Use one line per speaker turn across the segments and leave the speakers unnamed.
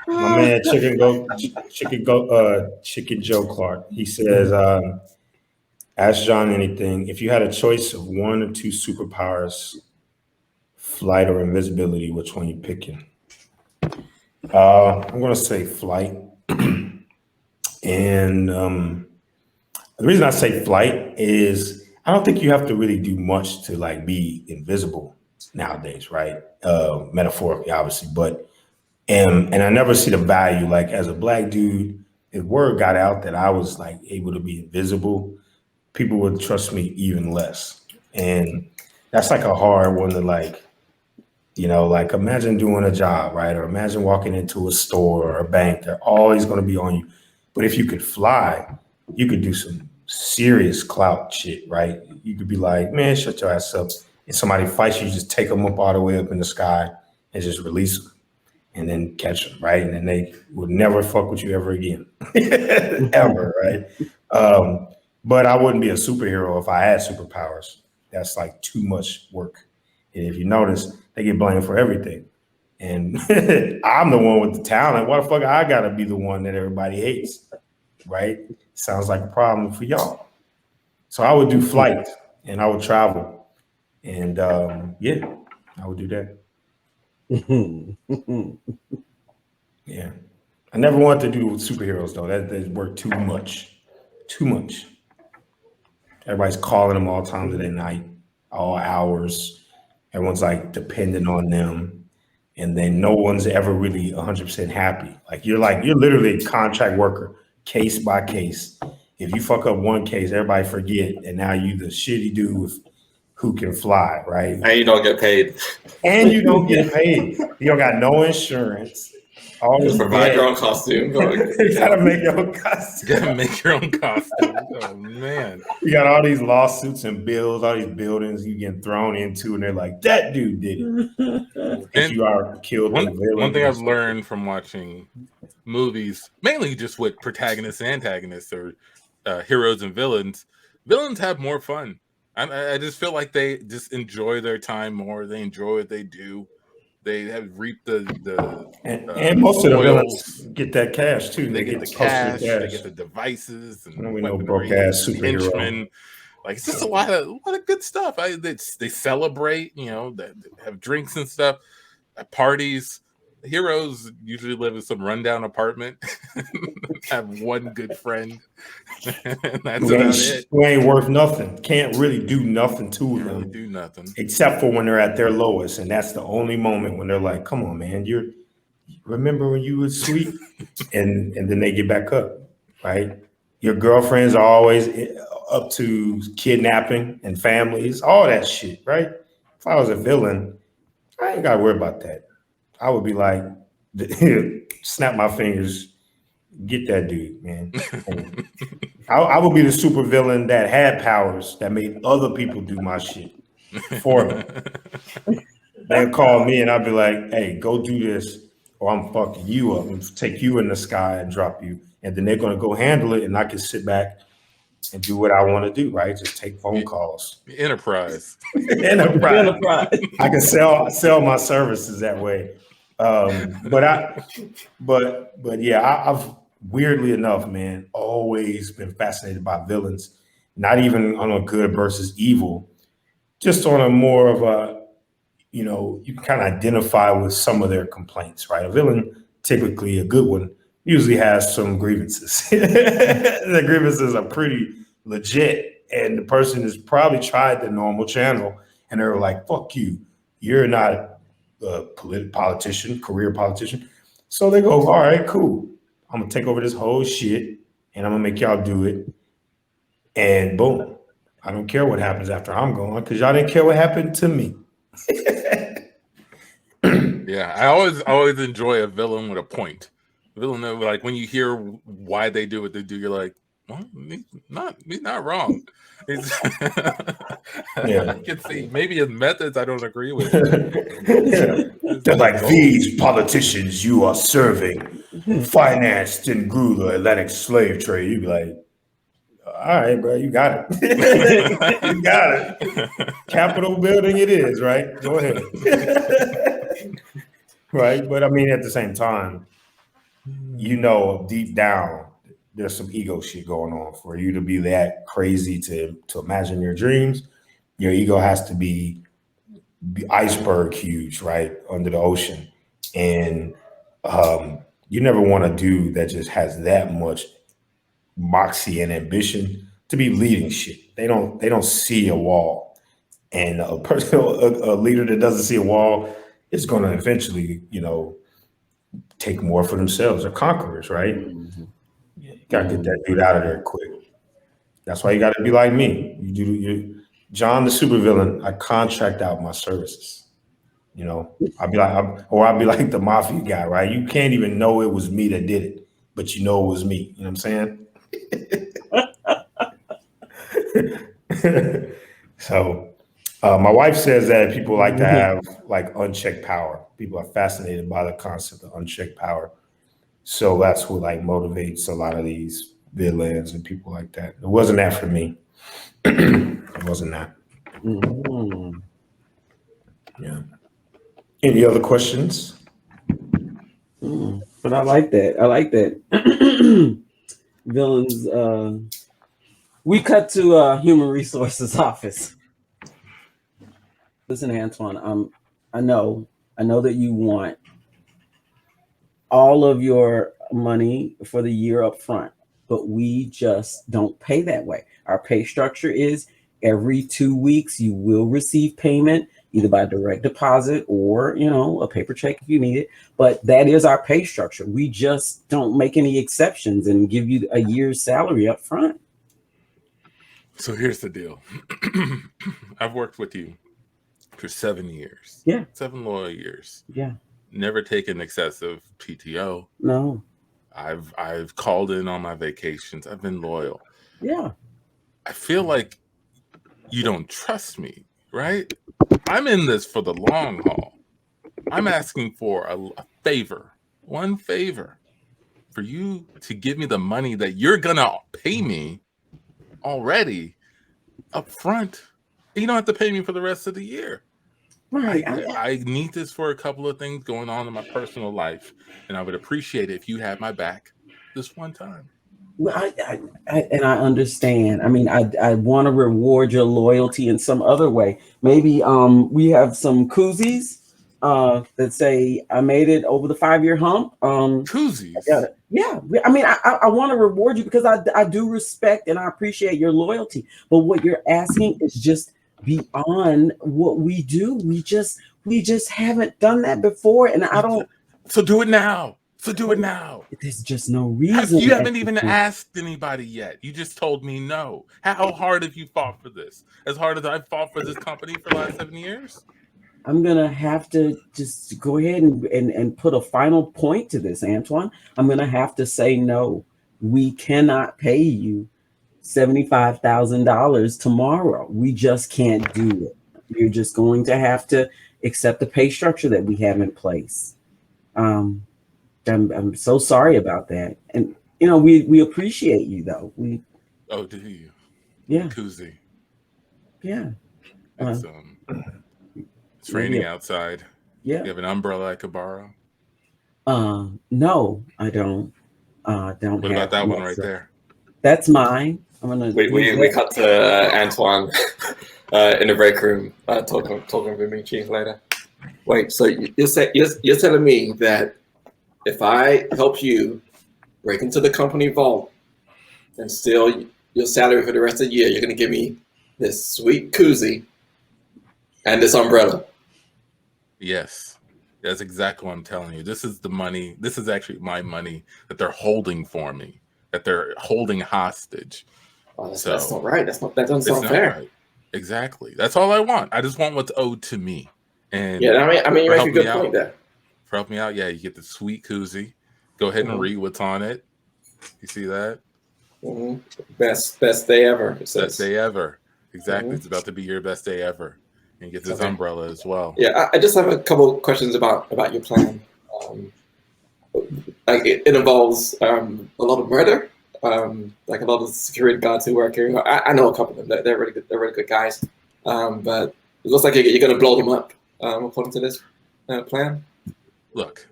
My man, Chicken Joe Clark. He says, "Ask John anything. If you had a choice of one or two superpowers, flight or invisibility, which one you picking?" I'm gonna say flight, and the reason I say flight is I don't think you have to really do much to like be invisible nowadays, right? Metaphorically, obviously, but and I never see the value. Like as a black dude, if word got out that I was like able to be invisible, people would trust me even less. And that's like a hard one to like, like imagine doing a job, right? Or imagine walking into a store or a bank. They're always going to be on you. But if you could fly, you could do some serious clout shit, right? You could be like, man, shut your ass up. If somebody fights you, just take them up all the way up in the sky and just release them and then catch them, right? And then they would never fuck with you ever again, ever, right? But I wouldn't be a superhero if I had superpowers. That's like too much work. And if you notice, they get blamed for everything. And I'm the one with the talent. Why the fuck I gotta be the one that everybody hates, right? Sounds like a problem for y'all. So I would do flight and I would travel. And yeah, I would do that. Yeah. I never wanted to do superheroes though. That worked too much. Too much. Everybody's calling them all times of the night, all hours. Everyone's like dependent on them. And then no one's ever really 100% happy. You're literally a contract worker, case by case. If you fuck up one case, everybody forget. And now you the shitty dude who can fly, right?
And you don't get paid.
And you don't get paid. You don't got no insurance.
Just provide your own costume.
You gotta make your own costume.
You gotta make your own costume. Oh man.
You got all these lawsuits and bills, all these buildings you get thrown into, and they're like, that dude did it. And you are killed.
One thing I've learned from watching movies, mainly just with protagonists and antagonists or heroes and villains have more fun. I just feel like they just enjoy their time more. They enjoy what they do. They have reaped the
and most of the villains get that cash too.
They get the cash. They get the devices and
we know broke ass superhero.
Henchmen. Like it's just a lot of good stuff. They celebrate, they have drinks and stuff at parties. Heroes usually live in some rundown apartment, have one good friend, and that's about it.
Who ain't worth nothing. Can't really do nothing to them.
Really do nothing.
Except for when they're at their lowest. And that's the only moment when they're like, come on, man, you remember when you was sweet? and then they get back up, right? Your girlfriends are always up to kidnapping and families, all that shit, right? If I was a villain, I ain't got to worry about that. I would be like, snap my fingers, get that dude, man. I would be the super villain that had powers that made other people do my shit for me. They'd call me and I'd be like, hey, go do this or I'm fucking you up and take you in the sky and drop you. And then they're going to go handle it and I can sit back and do what I want to do, right? Just take phone calls.
Enterprise.
Enterprise. I can sell my services that way. But yeah, I've weirdly enough, man, always been fascinated by villains, not even on a good versus evil, just on a more of a, you can kind of identify with some of their complaints, right? A villain, typically a good one, usually has some grievances. The grievances are pretty legit. And the person has probably tried the normal channel and they're like, fuck you. You're not a politician, career politician. So they go, all right, cool. I'm going to take over this whole shit and I'm going to make y'all do it. And boom. I don't care what happens after I'm gone because y'all didn't care what happened to me.
Yeah, I always enjoy a villain with a point. A villain that, like when you hear why they do what they do, you're like, well, he's not wrong.
Yeah.
I can see maybe his methods I don't agree with.
They're like, these politicians you are serving financed and grew the Atlantic slave trade. You'd be like, all right, bro, you got it. You got it. Capitol building it is, right? Go ahead. right? But I mean, at the same time, you know, deep down, there's some ego shit going on. For you to be that crazy to imagine your dreams, your ego has to be iceberg huge, right, under the ocean, and you never want a dude that just has that much moxie and ambition to be leading shit. They don't see a wall, and a person, a leader that doesn't see a wall is going to eventually, take more for themselves. They're conquerors, right? You gotta get that dude out of there quick. That's why you got to be like me. John the supervillain. I contract out my services. I'd be I'd be like the mafia guy, right? You can't even know it was me that did it, but you know it was me. You know what I'm saying? So, my wife says that people like to have like unchecked power. People are fascinated by the concept of unchecked power. So that's what like motivates a lot of these villains and people like that. It wasn't that for me. It wasn't that.
Mm-hmm.
Yeah. Any other questions?
But I like that. I like that. Villains. We cut to human resources office. Listen, Antoine. I know that you want all of your money for the year up front, but we just don't pay that way. Our pay structure is every 2 weeks you will receive payment either by direct deposit or a paper check if you need it, but that is our pay structure. We just don't make any exceptions and give you a year's salary up front.
So here's the deal. I've worked with you for 7 years.
Yeah.
7 loyal years.
Yeah.
Never taken excessive PTO.
No.
I've called in on my vacations. I've been loyal.
Yeah.
I feel like you don't trust me, right? I'm in this for the long haul. I'm asking for a favor, one favor, for you to give me the money that you're gonna pay me already up front. You don't have to pay me for the rest of the year.
Right.
I need this for a couple of things going on in my personal life, and I would appreciate it if you had my back this one time.
Well, I understand. I mean, I want to reward your loyalty in some other way. Maybe we have some koozies that say I made it over the 5-year hump.
Koozies.
Yeah. I mean, I want to reward you because I do respect and I appreciate your loyalty. But what you're asking is just beyond what we do. We just haven't done that before, and I don't.
So do it now.
There's just no reason.
You haven't even asked anybody yet. You just told me no. How hard have you fought for this? As hard as I've fought for this company for the last 7 years?
I'm gonna have to just go ahead and put a final point to this, Antoine. I'm gonna have to say no. We cannot pay you $75,000 tomorrow. We just can't do it. You're just going to have to accept the pay structure that we have in place. I'm so sorry about that. And we appreciate you though.
Oh, do you?
Yeah.
Koozie.
Yeah.
It's raining outside.
Yeah.
You have an umbrella I could borrow?
No, I don't. Don't.
What about that one right there?
That's mine. I'm gonna.
We cut to Antoine in the break room talking with me, Chief, later. Wait, so you're telling me that if I help you break into the company vault and steal your salary for the rest of the year, you're going to give me this sweet koozie and this umbrella?
Yes. That's exactly what I'm telling you. This is the money. This is actually my money that they're holding for me, that they're holding hostage.
Oh, that's not right. That doesn't sound fair. Right.
Exactly. That's all I want. I just want what's owed to me. And
yeah, I mean, you make a good point there.
For helping me out, yeah, you get the sweet koozie. Go ahead and read what's on it. You see that?
Mm-hmm. Best day ever.
Best day ever. Exactly. It's about to be your best day ever. And you get this umbrella as well.
Yeah, I just have a couple of questions about your plan. Like it involves a lot of murder. Like a lot of security guards who work here. I know a couple of them. They're really good. They're really good guys. But it looks like you're going to blow them up according to this plan.
look,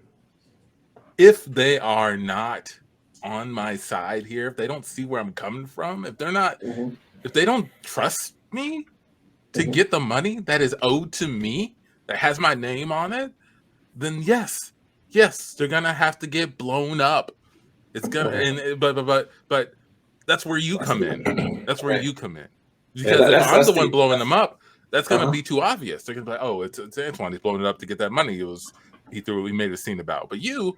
if they are not on my side here, if they don't see where I'm coming from, if they're not, if they don't trust me to get the money that is owed to me, that has my name on it, then yes, they're gonna have to get blown up. It's gonna, but that's where you come in. That's where you come in. Because if I'm the one blowing them up, that's gonna be too obvious. They're gonna be like, oh, it's Antoine. He's blowing it up to get that money. We made a scene about. But you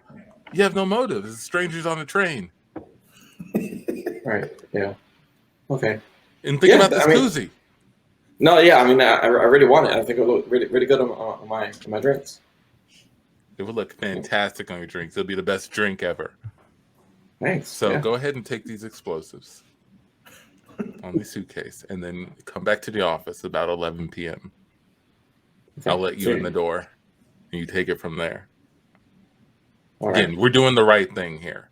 have no motive. It's strangers on a train.
Right. Yeah. Okay.
And think about this koozie.
No, yeah. I mean, I really want it. I think it will look really, really good on my drinks.
It would look fantastic on your drinks. It'll be the best drink ever.
Thanks.
So go ahead and take these explosives on the suitcase, and then come back to the office about 11 p.m. Okay. I'll let you in the door, and you take it from there. Again, we're doing the right thing here.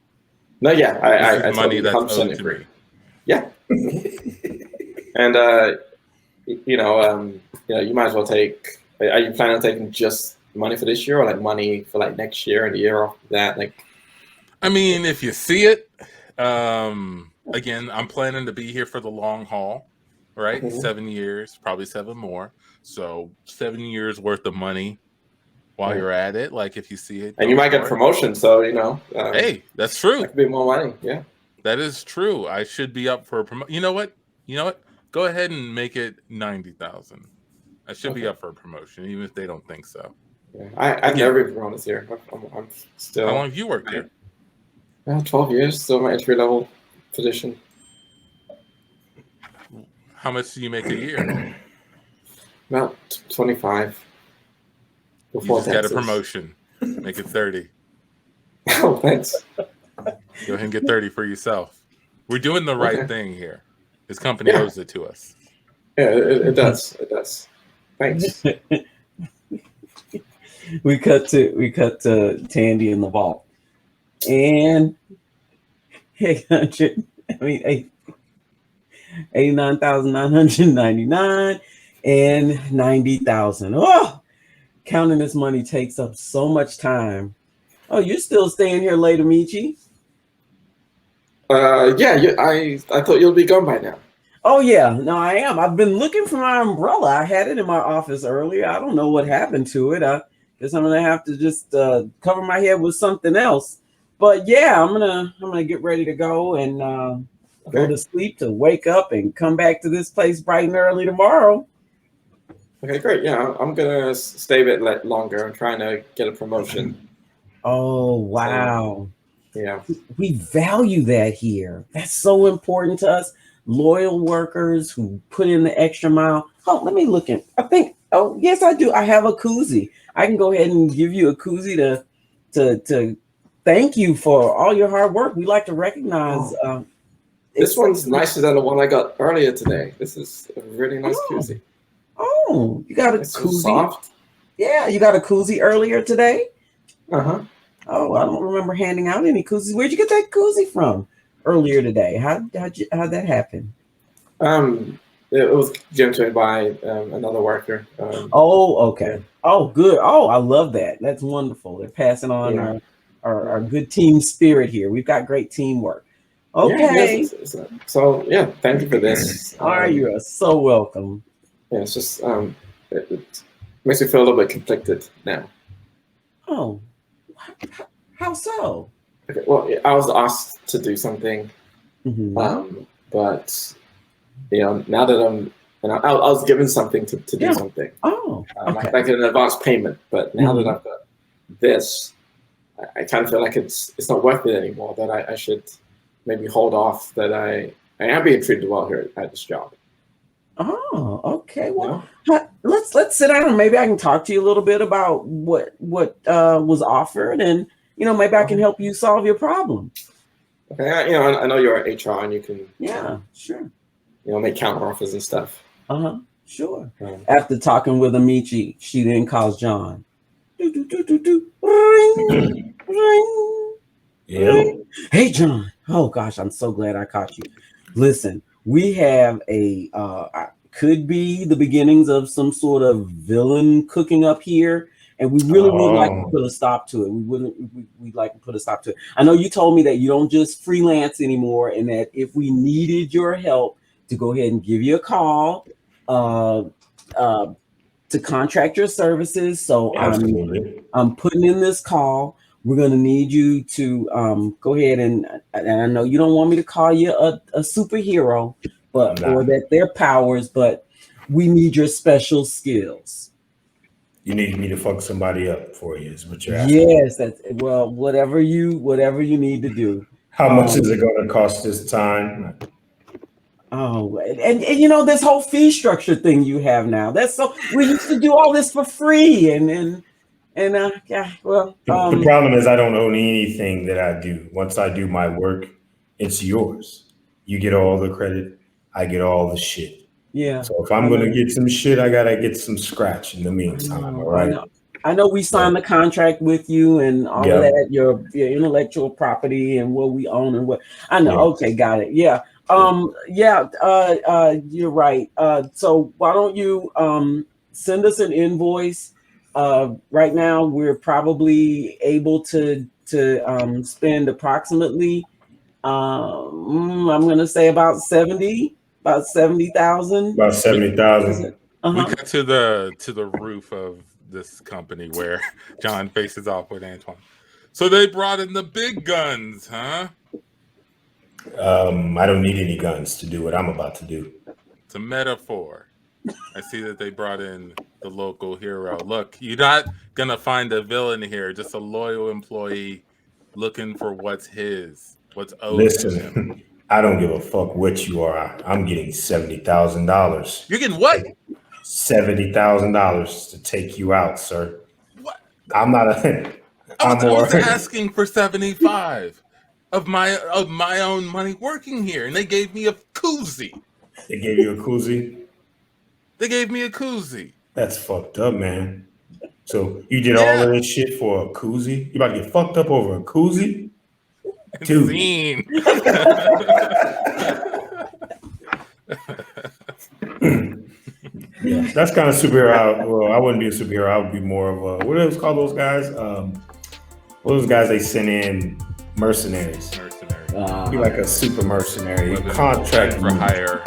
No, yeah, I
money
totally
that's owed to me.
Yeah, and you might as well take. Are you planning on taking just money for this year, or like money for like next year and the year after that? Like,
I mean, if you see it, again, I'm planning to be here for the long haul, right? 7 years, probably 7 more. So 7 years worth of money while you're at it. Like if you see it,
and you might get promotion. So
hey, that's true.
That could be more money. Yeah,
that is true. I should be up for a promotion. You know what? Go ahead and make it 90,000. I should be up for a promotion, even if they don't think so.
Yeah. I've never been promoted this year. I'm still.
How long have you worked here?
12 years, still my entry-level position.
How much do you make a year?
About 25.
You just got a promotion. Make it 30.
Oh, thanks.
Go ahead and get 30 for yourself. We're doing the right thing here. This company owes it to us.
Yeah, it does. It does. Thanks.
We cut to Tandy in the vault. And 89,999 and 90,000. Oh, counting this money takes up so much time. Oh, you're still staying here late, Amici?
Yeah, I thought you'll be gone by now.
Oh yeah, no, I am. I've been looking for my umbrella. I had it in my office earlier. I don't know what happened to it. I guess I'm gonna have to just cover my head with something else. But yeah, I'm gonna get ready to go and go to sleep to wake up and come back to this place bright and early tomorrow.
Okay, great. Yeah, I'm gonna stay a bit longer. I'm trying to get a promotion.
Oh wow.
Yeah,
we value that here. That's so important to us. Loyal workers who put in the extra mile. Oh, let me look in. Oh yes, I do. I have a koozie. I can go ahead and give you a koozie to thank you for all your hard work. We like to recognize.
This one's nicer than the one I got earlier today. This is a really nice koozie.
Oh, you got a
it's
koozie?
So soft.
Yeah, you got a koozie earlier today?
Uh-huh.
Oh, I don't remember handing out any koozies. Where'd you get that koozie from earlier today? How'd that happen?
It was given to me by another worker.
Oh, okay. Oh, good. Oh, I love that. That's wonderful. They're passing on our good team spirit here. We've got great teamwork. Okay.
Yeah, so yeah, thank you for this.
All right, you are so welcome.
Yeah, it's just it makes me feel a little bit conflicted now.
Oh, how so?
Okay, well, I was asked to do something, but now that I was given something to do something.
Oh, okay.
Like an advance payment, but now that I've got this, I kind of feel like it's not worth it anymore. That I should maybe hold off. That I am being treated well here at this job.
Oh, okay. Well, let's sit down and maybe I can talk to you a little bit about what was offered, and maybe I can help you solve your problem.
Okay, I know you're at HR and you can
sure
make counter offers and stuff.
Sure. After talking with Amici, she then calls John. Ring, ring.
Yeah.
Hey John. Oh gosh, I'm so glad I caught you. Listen. We have could be the beginnings of some sort of villain cooking up here. and we really would like to
Oh.
put a stop to it. We'd like to put a stop to it. I know you told me that you don't just freelance anymore, and that if we needed your help to go ahead and give you a call to contract your services. So
Absolutely.
I'm putting in this call. We're going to need you to go ahead and I know you don't want me to call you a superhero, but or that their powers, but we need your special skills.
You need me to fuck somebody up for you, is what you're asking.
Yes, that's well, whatever you need to do.
How much is it going to cost this time?
Oh, and you know, this whole fee structure thing you have now. That's so we used to do all this for free, and yeah, well,
The problem is I don't own anything that I do. Once I do my work, it's yours. You get all the credit. I get all the shit.
Yeah.
So if I'm going to get some shit, I got to get some scratch in the meantime. All right.
I know we signed the contract with you and all of that, your intellectual property and what we own and what I know. Yeah. Okay, got it. Yeah. You're right. So why don't you send us an invoice? Right now we're probably able to spend approximately I'm gonna say about 70,000. About 70,000.
We got to the roof of this company where John faces off with Antoine. So they brought in the big guns, huh?
I don't need any guns to do what I'm about to do.
It's a metaphor. I see that they brought in the local hero. Look, you're not gonna find a villain here, just a loyal employee looking for what's his, what's owed to him.
I don't give a fuck what you are. I'm getting $70,000.
You're getting what?
$70,000 to take you out, sir.
What?
I'm not a.
I was asking for 75 of my own money working here, and they gave me a koozie.
They gave you a koozie?
They gave me a koozie.
That's fucked up, man. So you did all of this shit for a koozie? You about to get fucked up over a koozie? Dude.
Scene.
Yeah, that's kind of superhero. Well, I wouldn't be a superhero. I would be more of a, what do they call those guys? What are those guys they send in? Mercenaries.
Mercenary.
Be like a super mercenary. Contract
for hire.